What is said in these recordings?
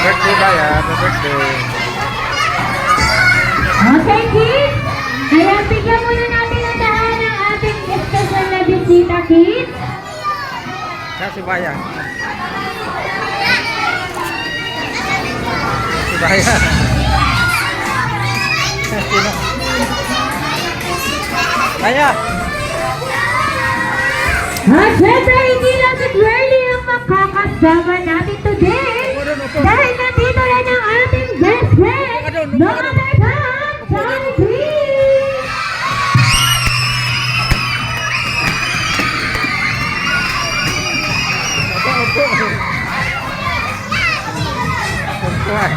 birthday ba yan? Happy birthday. Okay, kids. Kaya bigyan muna natin ang daan ng ating special na bisita, kids. Yan si Baya. Si Baya. Sino? Baya. At syempre, hindi lang si Twirly ang makakasama natin today. Dahil nandito rin ang ating best friend, no other than Johnny B.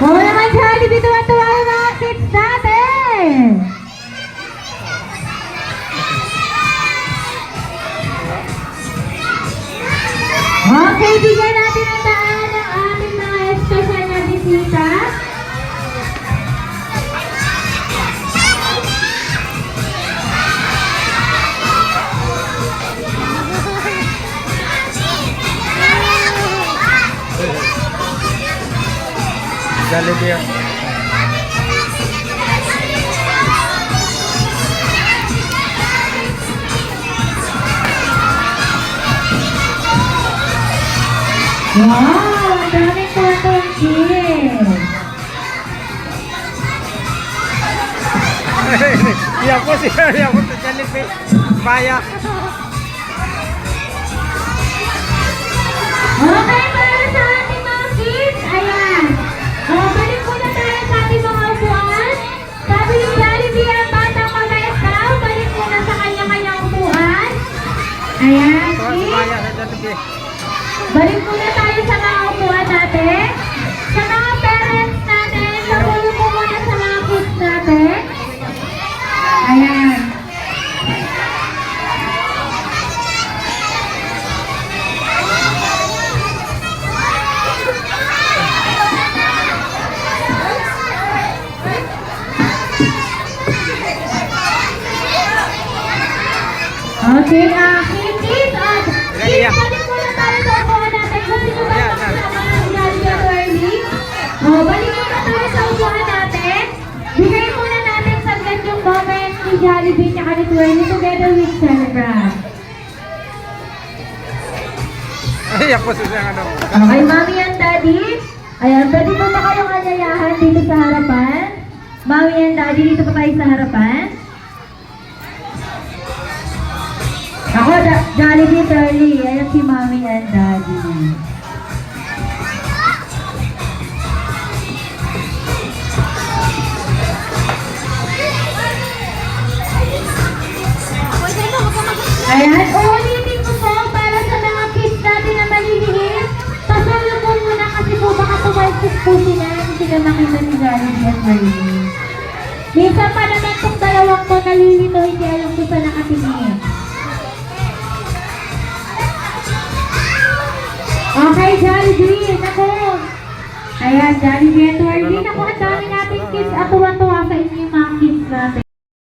Oo naman, Johnny B, tuwa-tuwa yung mga kids natin. Okay, bigyan natin ang daan ng ating mga special na bisita. Jollibee yan. Wow! Ang daming tuwang kids! Iyak po si Jollibee. Baya. Okay, para sa ating mga kids, ayan. Balik muna tayo sa ating mga upuan. Sabi ni Jollibee, ang batang magayas daw, balik muna sa kanya-kanyang upuan. Ayan, Ito si kids. Baya sa Jollibee. Balik muna tayo sa mga upuan natin. Sa mga parents natin, sabuyo po muna sa mga kids natin. Ayan. Okay, kids, kids, balik muna tayo sa upuan natin. Kung sino ba ang kasama ng Jollibee at Twirly? Balik muna tayo sa upuan natin. Bigay muna natin saglit yung moment ni Jollibee at ni Twirly together with Celebrant. Iyak po si siyang ano. Okay, Mami and Daddy. Ayan, pwede po ba kayong anyayahan dito sa harapan? Mami and Daddy, dito po tayo sa harapan. Ako, Jollibee, Twirly. Ayan si Mami and Daddy. Ayan, ulitin ko po para sa mga kids natin na maliliit. Pasulo po muna kasi po baka tumalsik po sila. Hindi sila makita ni Jollibee at Twirly. Minsan pa naman itong dalawang ko nalilito, hindi alam ko sa nakatingin. Okay, Jollibee, naku. Ayan, Jollibee at Twirly. Naku, ang dami nating kids at tuwan-tuwa sa inyo yung mga kids natin.